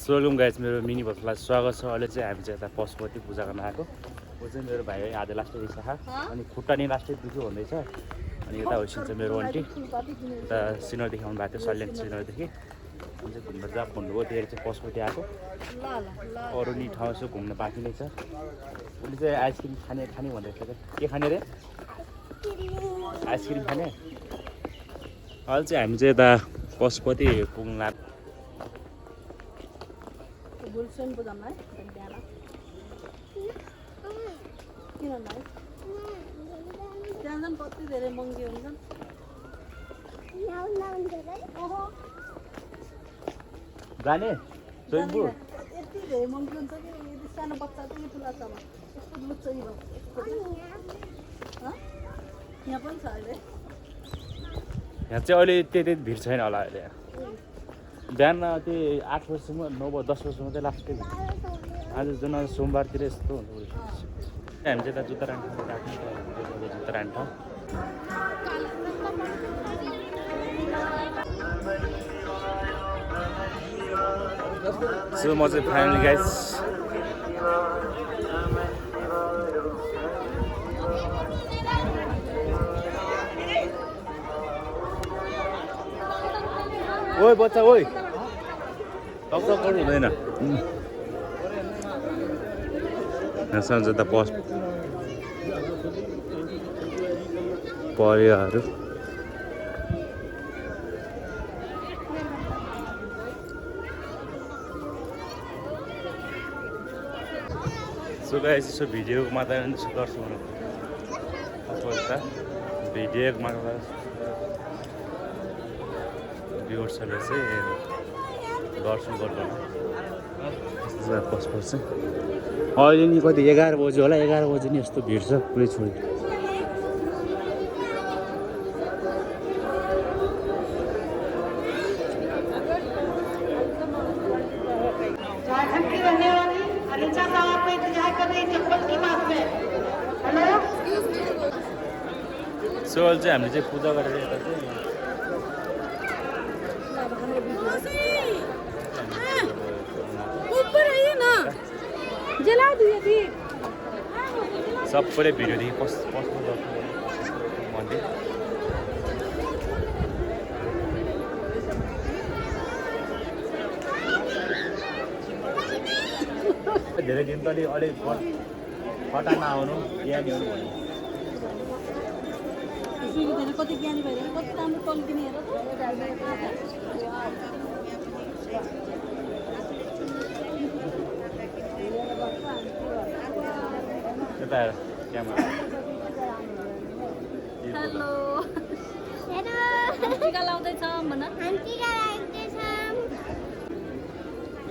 Welcome guys मेरो mini भक्तलाई स्वागत छ। अहिले चाहिँ हामी चाहिँ यता पशुपति पूजा गर्न आएको। ऊ चाहिँ मेरो भाइ आज लास्टै शाखा अनि खुट्टा नि लास्टै दुख्यो भन्दैछ। अनि यता होइसिन्छ मेरो आन्टी यता सिनरदेखि आउनु भएको थियो, सल्यान सिनरदेखि। अनि चाहिँ घुम्न जहाँ भन्नुभयो त्यही चाहिँ पशुपति आएको। अरू नि ठाउँ यसो घुम्न बाँकी नै छ। उसले चाहिँ आइसक्रिम खाने भन्दैछ। के खाने रे? आइसक्रिम खाने। अहिले चाहिँ हामी चाहिँ यता पशुपति पुग्न लाग्यो। बुलसेन को जाना है बंजारा किन नाइ जान कति धेरै महँगी हुन्छन् लाउन धेरै ओहो जाने सोइबु यति धेरै महँगी हुन्छ कि यदि सानो बच्चा पनि ठुला छ यस्तो लुच्छ नि ह यहाँ पनि छ अहिले यहाँ चाहिँ अहिले त्यति भिड छैन होला अहिले। बिहान त्यही 8 बजीसम्म 9 10 बजीसम्म चाहिँ लास्ट थियो। आज जुन सोमबारतिर यस्तो हुन्छ। हामी चाहिँ जुत्ता राख्नु जुत्ता राख्नु सो म चाहिँ फाइनली गाइस ओइ बच्चा ओइ टक्क गर्नु हुँदैन। यहाँसँग जता परिवारहरू सो गाइस यसो भिडियोको मात्रै गर्छु भने भिडियोमा भ्युवर्सहरूले चाहिँ दर्शन गर्दैन। पशुपति चाहिँ अहिले नि कति 11 बज्यो होला, 11 बजी नि यस्तो भिड छ पुरै छोडी। सो अहिले चाहिँ हामीले चाहिँ पूजा गरेर यता चाहिँ सबैले भिडियोदेखि कस्तो मन्दिर धेरै दिन त अलिक कटा नआउनु ज्ञानी हुनु भन्यो। कति ज्ञानी भएर कति राम्रो टल्किने हेर यता क्यामेरा हेलो टिका लाउँदैछ भन टिका लाउँदैछ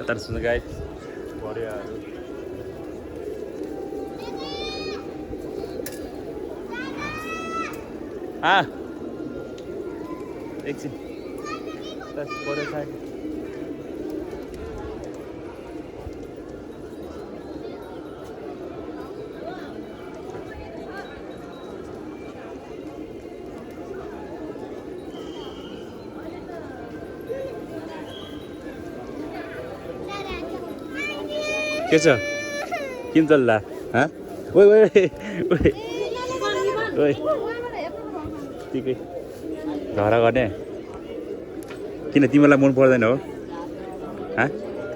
यता सुन गाइस परिवारहरू एकछिन पऱ्यो साइड के छ किन चल्ला ओइ ओइ ओइ ओइ ठिकै झगडा गर्ने किन तिमीलाई मन पर्दैन हो?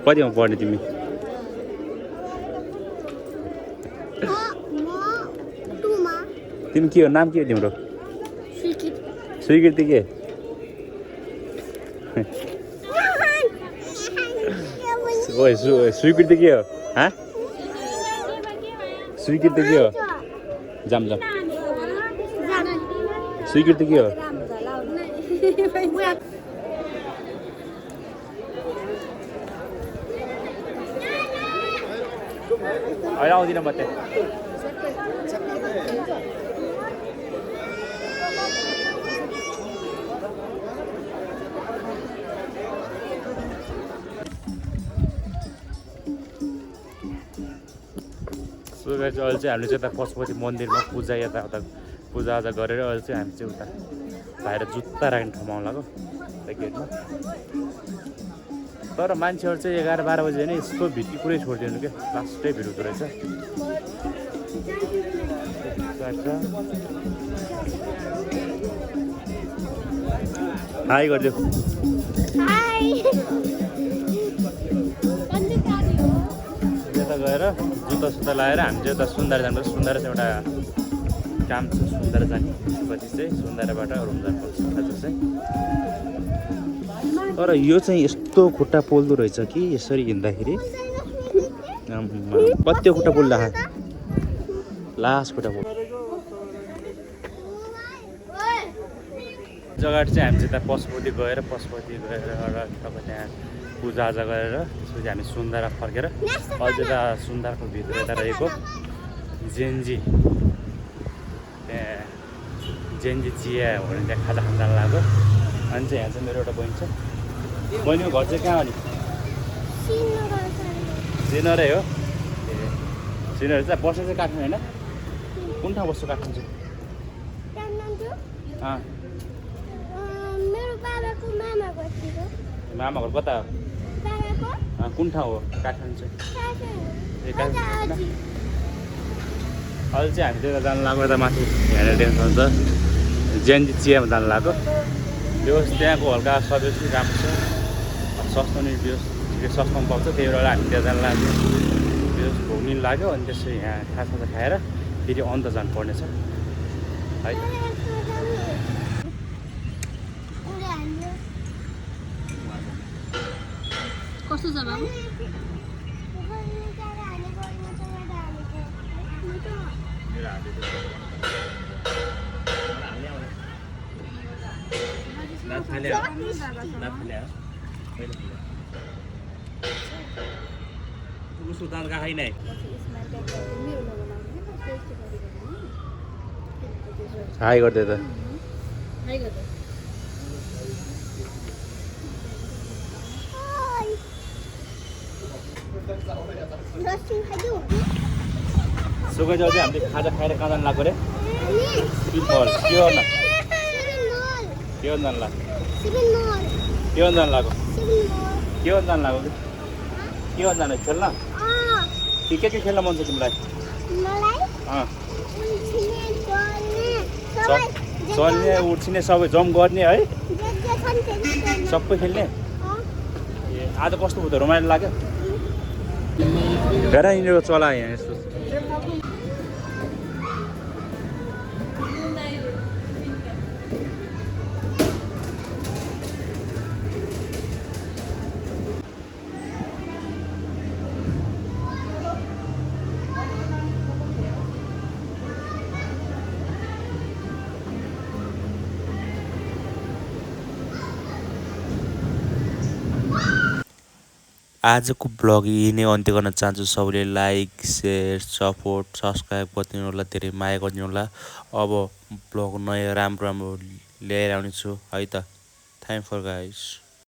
कतिमा पढ्ने तिमी? तिमी के हो? नाम के हो तिम्रो? स्वीकृति के? ओइ स्वीकृति के हो? स्वीकृति के हो? जाम स्वीकृति के हो? अहिले आउँदिन म त्यहाँ। सो गाइस अहिले चाहिँ हामीले चाहिँ यता पशुपति मन्दिरमा पूजाआजा गरेर अहिले चाहिँ हामी चाहिँ उता बाहिर जुत्ता राख्ने ठाउँमा आउनु लाग्यो गेटमा। तर मान्छेहरू चाहिँ 11-12 बजे नै यस्तो भित्री पुरै छोडिदिनु क्या लास्टै भिड हुँदो रहेछ हाई गरिदियो यता गएर जुत्ता सुत्ता लगाएर हामी चाहिँ उता सुन्दार जानुपर्छ सुन्दार चाहिँ एउटा काम छ सुन्दार जाने त्यसपछि चाहिँ सुन्दारबाट रुम जानुपर्छ आज चाहिँ तर यो चाहिँ यस्तो खुट्टा पोल्दो रहेछ कि यसरी हिँड्दाखेरि कति खुट्टा पोल्दा लास्ट खुट्टा पोल जग्गा चाहिँ हामी चाहिँ त्यहाँ पशुपति गएर तपाईँ त्यहाँ पूजाआजा गरेर त्यसपछि हामी सुन्दारा फर्केर अझै त सुन्दारको भित्र यता रहेको जेन्जी त्यहाँ जेन्जी चिया भने त्यहाँ खाजा खान जानु लाग्यो अनि चाहिँ यहाँ चाहिँ मेरो एउटा बहिनी छ बहिनीको घर चाहिँ कहाँ हो नि सिनरै हो ए सिनरै चाहिँ बस्नु चाहिँ काठमाडौँ होइन कुन ठाउँ बस्छु काठमाडौँ चाहिँ मामा घर कता हो कुन ठाउँ हो काठमाडौँ चाहिँ ए काठमाडौँ अहिले चाहिँ हामी त्यता जानु लाग्यो यता माथि हेरेर टेन्सन छ जेन्जी चियामा जानु लाग्यो व्यवस्था त्यहाँको हल्का सर्भिस पनि राम्रो छ सस्तो नि व्यवस्था सस्तोमा पाउँछ त्यही भएर हामी त्यहाँ जानु लाग्यो व्यवस्था घुम्नु लाग्यो अनि त्यसपछि यहाँ खाजा खाएर फेरि अन्त जानुपर्ने छ है कस्तो छ बाबु उसको दाल का खाइ नाही हाई गर्दै त सुकै जाऊ चाहिँ हामीले खाजा खाएर कहाँ जानु लाग्यो अरे के गर्नु के गर्नु जानु लाग्यो के गर्नु जानु लाग्यो के गर्नु जानु लाग्यो के गर्नु जानु खेल्न के खेल्न मन छ तिमीलाई चल्ने उठ्ने सबै जम्प गर्ने है सबै खेल्ने ए आज कस्तो भयो त रमाइलो लाग्यो हेर यिनीहरू चला यहाँ यस्तो आजको ब्लग यही नै अन्त्य गर्न चाहन्छु सबैले लाइक सेयर सपोर्ट सब्सक्राइब गरिदिनु होला धेरै माया गरिदिनु होला अब ब्लग नयाँ राम्रो ल्याएर आउनेछु है त थ्याङ्क फर गाइस